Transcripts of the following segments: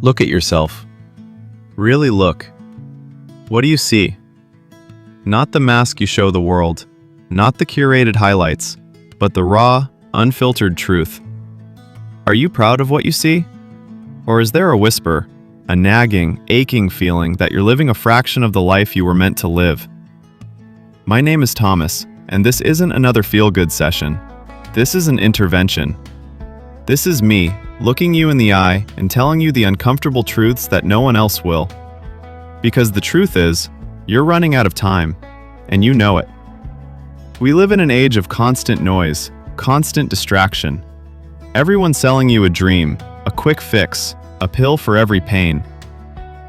Look at yourself. Really look. What do you see? Not the mask you show the world, not the curated highlights, but the raw, unfiltered truth. Are you proud of what you see? Or is there a whisper, a nagging, aching feeling that you're living a fraction of the life you were meant to live? My name is Thomas, and this isn't another feel-good session. This is an intervention. This is me, looking you in the eye and telling you the uncomfortable truths that no one else will. Because the truth is, you're running out of time, and you know it. We live in an age of constant noise, constant distraction. Everyone's selling you a dream, a quick fix, a pill for every pain.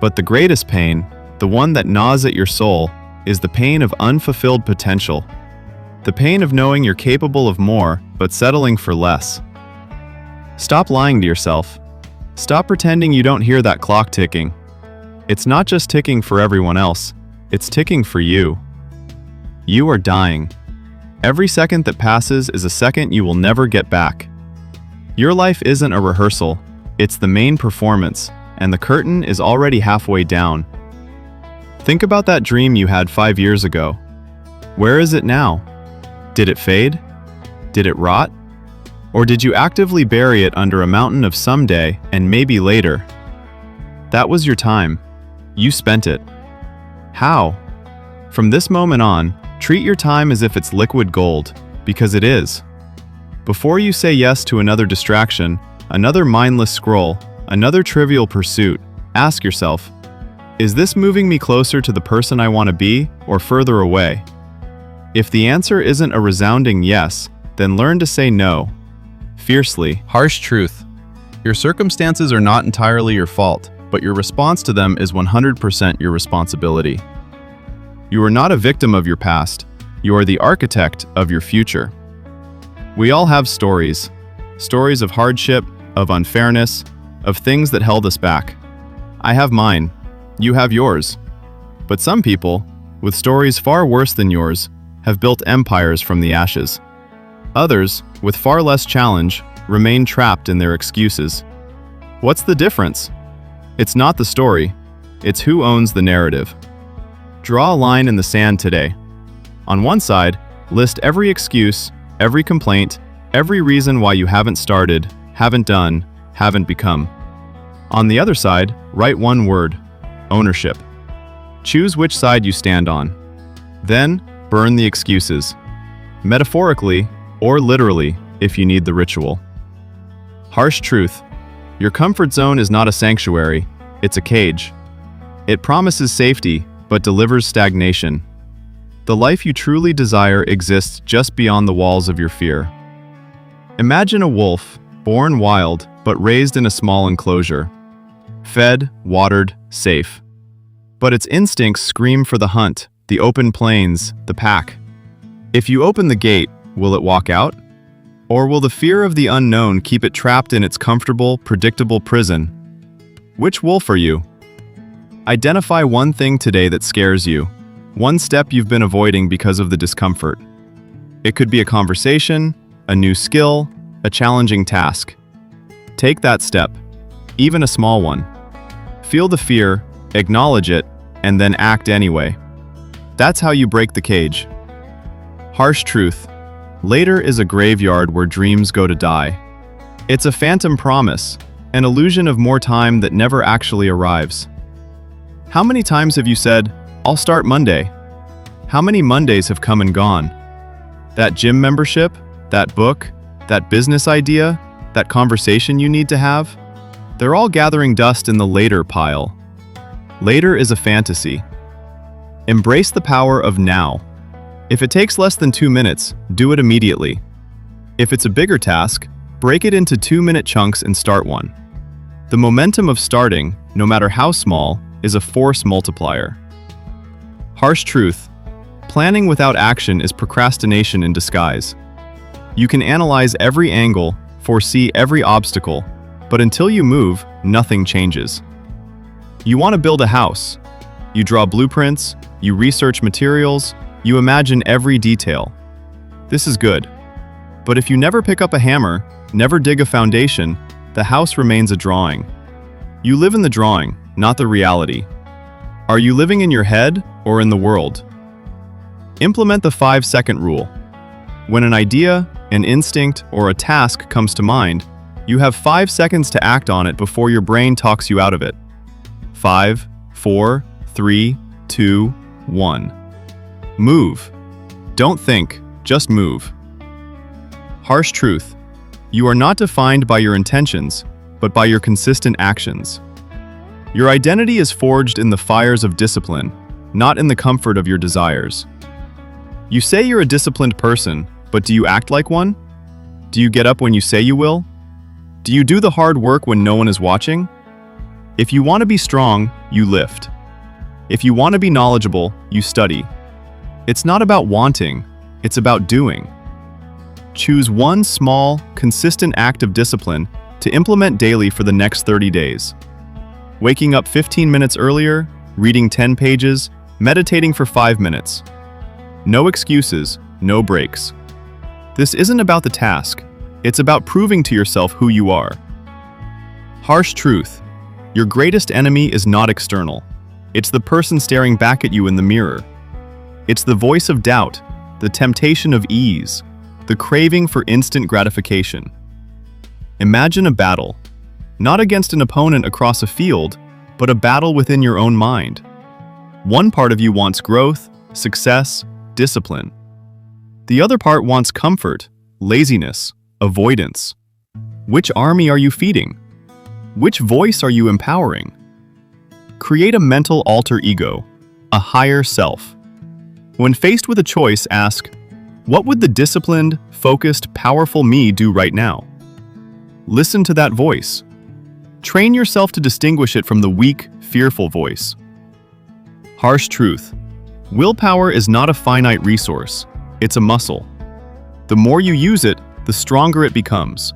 But the greatest pain, the one that gnaws at your soul, is the pain of unfulfilled potential. The pain of knowing you're capable of more, but settling for less. Stop lying to yourself. Stop pretending you don't hear that clock ticking. It's not just ticking for everyone else, it's ticking for you. You are dying. Every second that passes is a second you will never get back. Your life isn't a rehearsal, it's the main performance, and the curtain is already halfway down. Think about that dream you had 5 years ago. Where is it now? Did it fade? Did it rot? Or did you actively bury it under a mountain of someday and maybe later? That was your time. You spent it. How? From this moment on, treat your time as if it's liquid gold, because it is. Before you say yes to another distraction, another mindless scroll, another trivial pursuit, ask yourself, is this moving me closer to the person I want to be or further away? If the answer isn't a resounding yes, then learn to say no. Fiercely. Harsh truth. Your circumstances are not entirely your fault, but your response to them is 100% your responsibility. You are not a victim of your past. You are the architect of your future. We all have stories. Stories of hardship, of unfairness, of things that held us back. I have mine. You have yours. But some people, with stories far worse than yours, have built empires from the ashes. Others, with far less challenge, remain trapped in their excuses. What's the difference? It's not the story, it's who owns the narrative. Draw a line in the sand today. On one side, list every excuse, every complaint, every reason why you haven't started, haven't done, haven't become. On the other side, write one word: ownership. Choose which side you stand on. Then, burn the excuses. Metaphorically, or literally, if you need the ritual. Harsh truth. Your comfort zone is not a sanctuary, it's a cage. It promises safety, but delivers stagnation. The life you truly desire exists just beyond the walls of your fear. Imagine a wolf, born wild, but raised in a small enclosure. Fed, watered, safe. But its instincts scream for the hunt, the open plains, the pack. If you open the gate, will it walk out? Or will the fear of the unknown keep it trapped in its comfortable, predictable prison? Which wolf are you? Identify one thing today that scares you, one step you've been avoiding because of the discomfort. It could be a conversation, a new skill, a challenging task. Take that step, even a small one. Feel the fear, acknowledge it, and then act anyway. That's how you break the cage. Harsh truth. Later is a graveyard where dreams go to die. It's a phantom promise, an illusion of more time that never actually arrives. How many times have you said, "I'll start Monday"? How many Mondays have come and gone? That gym membership, that book, that business idea, that conversation you need to have? They're all gathering dust in the later pile. Later is a fantasy. Embrace the power of now. If it takes less than 2 minutes, do it immediately. If it's a bigger task, break it into 2-minute chunks and start one. The momentum of starting, no matter how small, is a force multiplier. Harsh truth. Planning without action is procrastination in disguise. You can analyze every angle, foresee every obstacle, but until you move, nothing changes. You want to build a house. You draw blueprints, you research materials, you imagine every detail. This is good. But if you never pick up a hammer, never dig a foundation, the house remains a drawing. You live in the drawing, not the reality. Are you living in your head or in the world? Implement the 5-second rule. When an idea, an instinct, or a task comes to mind, you have 5 seconds to act on it before your brain talks you out of it. 5, 4, 3, 2, 1. Move. Don't think, just move. Harsh truth. You are not defined by your intentions, but by your consistent actions. Your identity is forged in the fires of discipline, not in the comfort of your desires. You say you're a disciplined person, but do you act like one? Do you get up when you say you will? Do you do the hard work when no one is watching? If you want to be strong, you lift. If you want to be knowledgeable, you study. It's not about wanting, it's about doing. Choose one small, consistent act of discipline to implement daily for the next 30 days. Waking up 15 minutes earlier, reading 10 pages, meditating for 5 minutes. No excuses, no breaks. This isn't about the task, it's about proving to yourself who you are. Harsh truth. Your greatest enemy is not external. It's the person staring back at you in the mirror. It's the voice of doubt, the temptation of ease, the craving for instant gratification. Imagine a battle, not against an opponent across a field, but a battle within your own mind. One part of you wants growth, success, discipline. The other part wants comfort, laziness, avoidance. Which army are you feeding? Which voice are you empowering? Create a mental alter ego, a higher self. When faced with a choice, ask, what would the disciplined, focused, powerful me do right now? Listen to that voice. Train yourself to distinguish it from the weak, fearful voice. Harsh truth. Willpower is not a finite resource. It's a muscle. The more you use it, the stronger it becomes.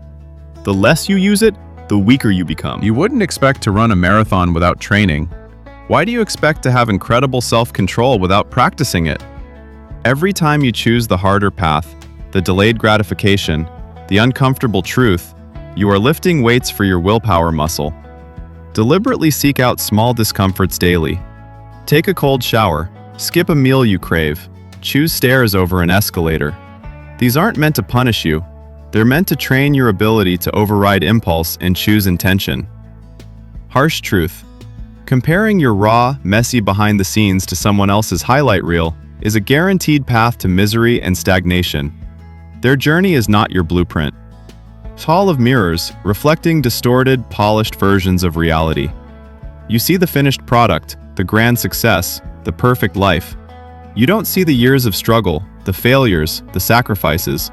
The less you use it, the weaker you become. You wouldn't expect to run a marathon without training. Why do you expect to have incredible self-control without practicing it? Every time you choose the harder path, the delayed gratification, the uncomfortable truth, you are lifting weights for your willpower muscle. Deliberately seek out small discomforts daily. Take a cold shower, skip a meal you crave, choose stairs over an escalator. These aren't meant to punish you. They're meant to train your ability to override impulse and choose intention. Harsh truth. Comparing your raw, messy behind the scenes to someone else's highlight reel is a guaranteed path to misery and stagnation. Their journey is not your blueprint. Hall of mirrors, reflecting distorted, polished versions of reality. You see the finished product, the grand success, the perfect life. You don't see the years of struggle, the failures, the sacrifices.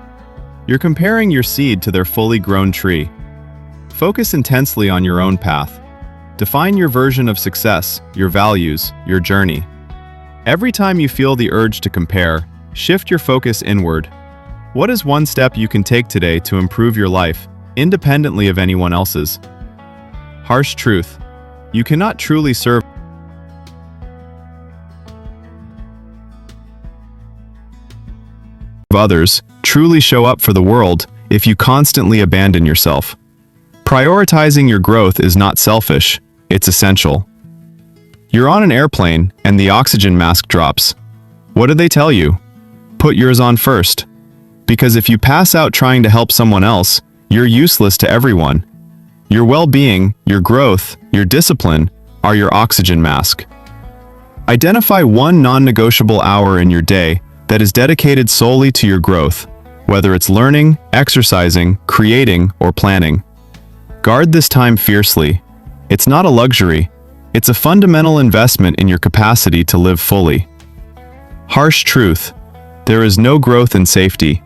You're comparing your seed to their fully grown tree. Focus intensely on your own path. Define your version of success, your values, your journey. Every time you feel the urge to compare, shift your focus inward. What is one step you can take today to improve your life, independently of anyone else's? Harsh truth. You cannot truly serve others, truly show up for the world, if you constantly abandon yourself. Prioritizing your growth is not selfish, it's essential. You're on an airplane and the oxygen mask drops. What do they tell you? Put yours on first. Because if you pass out trying to help someone else, you're useless to everyone. Your well-being, your growth, your discipline are your oxygen mask. Identify one non-negotiable hour in your day that is dedicated solely to your growth, whether it's learning, exercising, creating, or planning. Guard this time fiercely. It's not a luxury, it's a fundamental investment in your capacity to live fully. Harsh truth. There is no growth in safety.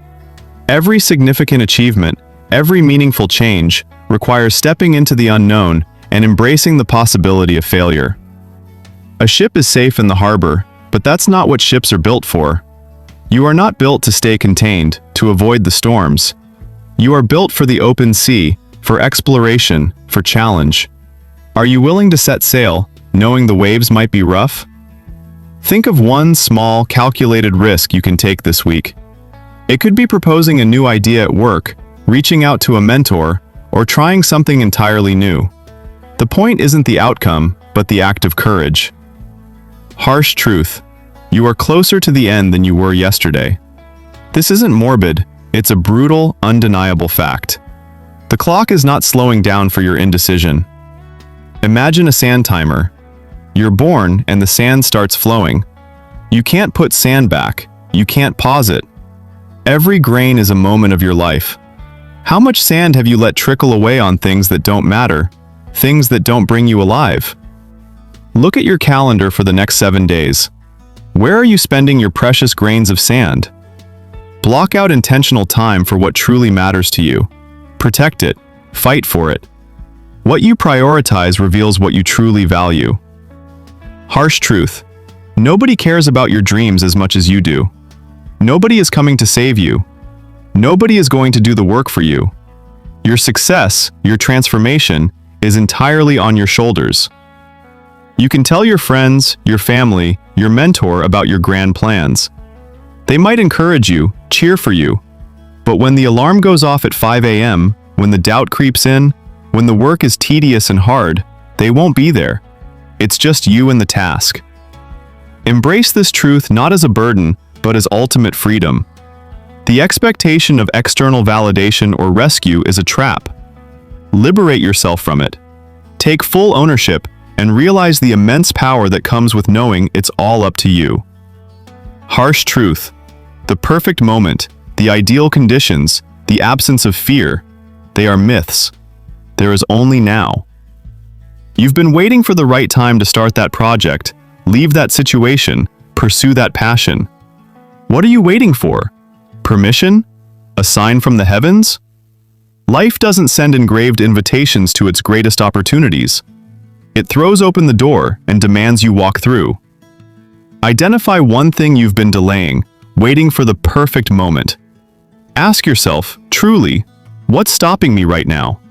Every significant achievement, every meaningful change, requires stepping into the unknown and embracing the possibility of failure. A ship is safe in the harbor, but that's not what ships are built for. You are not built to stay contained, to avoid the storms. You are built for the open sea, for exploration, for challenge. Are you willing to set sail, knowing the waves might be rough? Think of one small, calculated risk you can take this week. It could be proposing a new idea at work, reaching out to a mentor, or trying something entirely new. The point isn't the outcome, but the act of courage. Harsh truth. You are closer to the end than you were yesterday. This isn't morbid, it's a brutal, undeniable fact. The clock is not slowing down for your indecision. Imagine a sand timer. You're born and the sand starts flowing. You can't put sand back. You can't pause it. Every grain is a moment of your life. How much sand have you let trickle away on things that don't matter, things that don't bring you alive? Look at your calendar for the next 7 days. Where are you spending your precious grains of sand? Block out intentional time for what truly matters to you. Protect it. Fight for it. What you prioritize reveals what you truly value. Harsh truth. Nobody cares about your dreams as much as you do. Nobody is coming to save you. Nobody is going to do the work for you. Your success, your transformation, is entirely on your shoulders. You can tell your friends, your family, your mentor about your grand plans. They might encourage you, cheer for you. But when the alarm goes off at 5 a.m., when the doubt creeps in, when the work is tedious and hard, they won't be there. It's just you and the task. Embrace this truth not as a burden, but as ultimate freedom. The expectation of external validation or rescue is a trap. Liberate yourself from it. Take full ownership and realize the immense power that comes with knowing it's all up to you. Harsh truth. The perfect moment, the ideal conditions, the absence of fear, they are myths. There is only now. You've been waiting for the right time to start that project, leave that situation, pursue that passion. What are you waiting for? Permission? A sign from the heavens? Life doesn't send engraved invitations to its greatest opportunities. It throws open the door and demands you walk through. Identify one thing you've been delaying, waiting for the perfect moment. Ask yourself, truly, what's stopping me right now?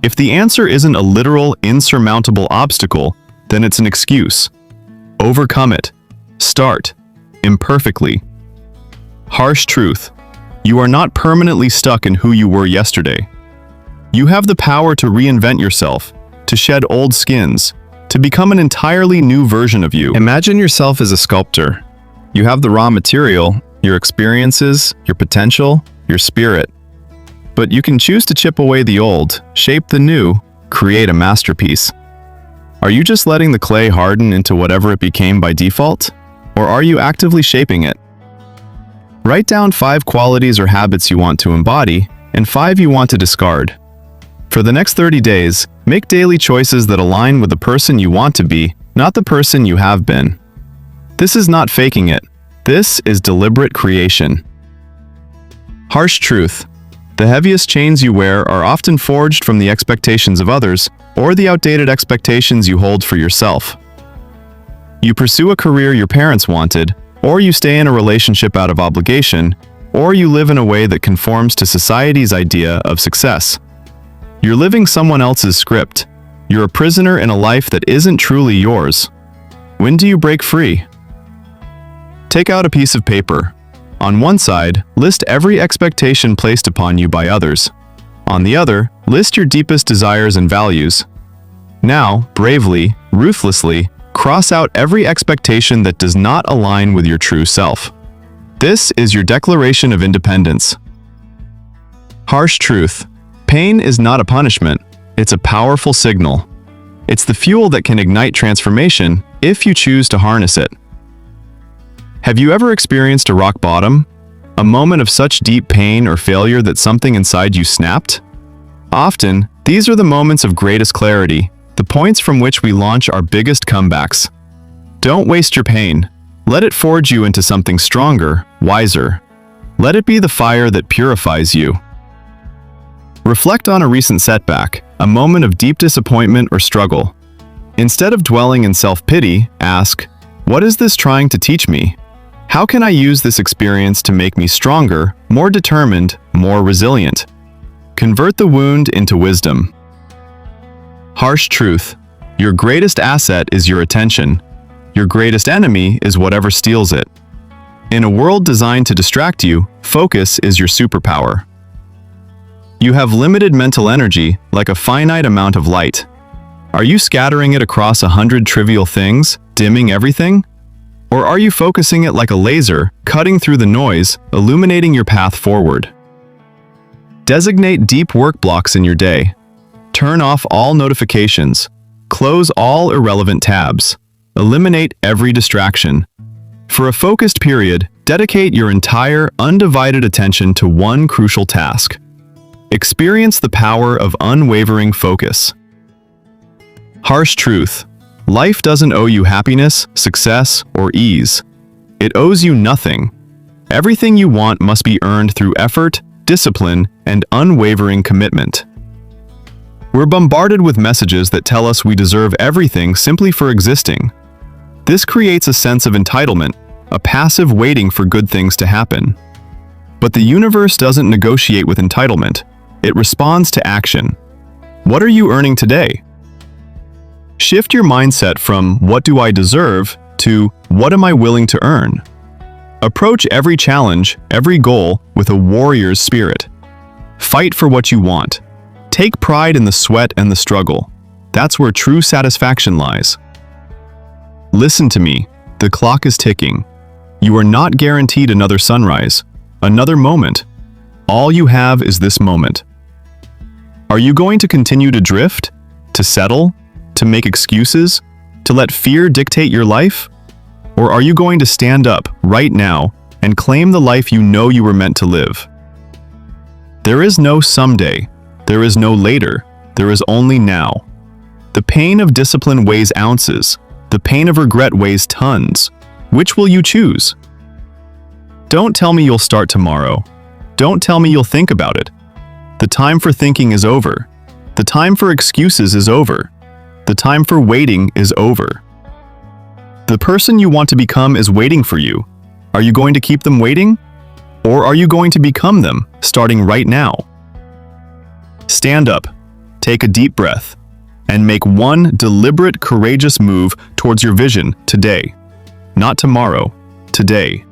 If the answer isn't a literal, insurmountable obstacle, then it's an excuse. Overcome it. Start. Imperfectly. Harsh truth. You are not permanently stuck in who you were yesterday. You have the power to reinvent yourself, to shed old skins, to become an entirely new version of you. Imagine yourself as a sculptor. You have the raw material, your experiences, your potential, your spirit. But you can choose to chip away the old, shape the new, create a masterpiece. Are you just letting the clay harden into whatever it became by default? Or are you actively shaping it? Write down 5 qualities or habits you want to embody, and 5 you want to discard. For the next 30 days, make daily choices that align with the person you want to be, not the person you have been. This is not faking it. This is deliberate creation. Harsh truth. The heaviest chains you wear are often forged from the expectations of others or the outdated expectations you hold for yourself. You pursue a career your parents wanted, or you stay in a relationship out of obligation, or you live in a way that conforms to society's idea of success. You're living someone else's script. You're a prisoner in a life that isn't truly yours. When do you break free? Take out a piece of paper. On one side, list every expectation placed upon you by others. On the other, list your deepest desires and values. Now, bravely, ruthlessly, cross out every expectation that does not align with your true self. This is your declaration of independence. Harsh truth. Pain is not a punishment, it's a powerful signal. It's the fuel that can ignite transformation if you choose to harness it. Have you ever experienced a rock bottom? A moment of such deep pain or failure that something inside you snapped? Often, these are the moments of greatest clarity, the points from which we launch our biggest comebacks. Don't waste your pain. Let it forge you into something stronger, wiser. Let it be the fire that purifies you. Reflect on a recent setback, a moment of deep disappointment or struggle. Instead of dwelling in self-pity, ask, what is this trying to teach me? How can I use this experience to make me stronger, more determined, more resilient? Convert the wound into wisdom. Harsh truth. Your greatest asset is your attention. Your greatest enemy is whatever steals it. In a world designed to distract you, focus is your superpower. You have limited mental energy, like a finite amount of light. Are you scattering it across 100 trivial things, dimming everything? Or are you focusing it like a laser, cutting through the noise, illuminating your path forward? Designate deep work blocks in your day. Turn off all notifications. Close all irrelevant tabs. Eliminate every distraction. For a focused period, dedicate your entire, undivided attention to one crucial task. Experience the power of unwavering focus. Harsh truth. Life doesn't owe you happiness, success, or ease. It owes you nothing. Everything you want must be earned through effort, discipline, and unwavering commitment. We're bombarded with messages that tell us we deserve everything simply for existing. This creates a sense of entitlement, a passive waiting for good things to happen. But the universe doesn't negotiate with entitlement. It responds to action. What are you earning today? Shift your mindset from "what do I deserve" to "what am I willing to earn?" Approach every challenge, every goal with a warrior's spirit. Fight for what you want. Take pride in the sweat and the struggle. That's where true satisfaction lies. Listen to me. The clock is ticking. You are not guaranteed another sunrise, another moment. All you have is this moment. Are you going to continue to drift? To settle? To make excuses? To let fear dictate your life? Or are you going to stand up right now and claim the life you know you were meant to live? There is no someday. There is no later. There is only now. The pain of discipline weighs ounces. The pain of regret weighs tons. Which will you choose? Don't tell me you'll start tomorrow. Don't tell me you'll think about it. The time for thinking is over. The time for excuses is over. The time for waiting is over. The person you want to become is waiting for you. Are you going to keep them waiting? Or are you going to become them, starting right now? Stand up, take a deep breath, and make one deliberate, courageous move towards your vision today. Not tomorrow, today.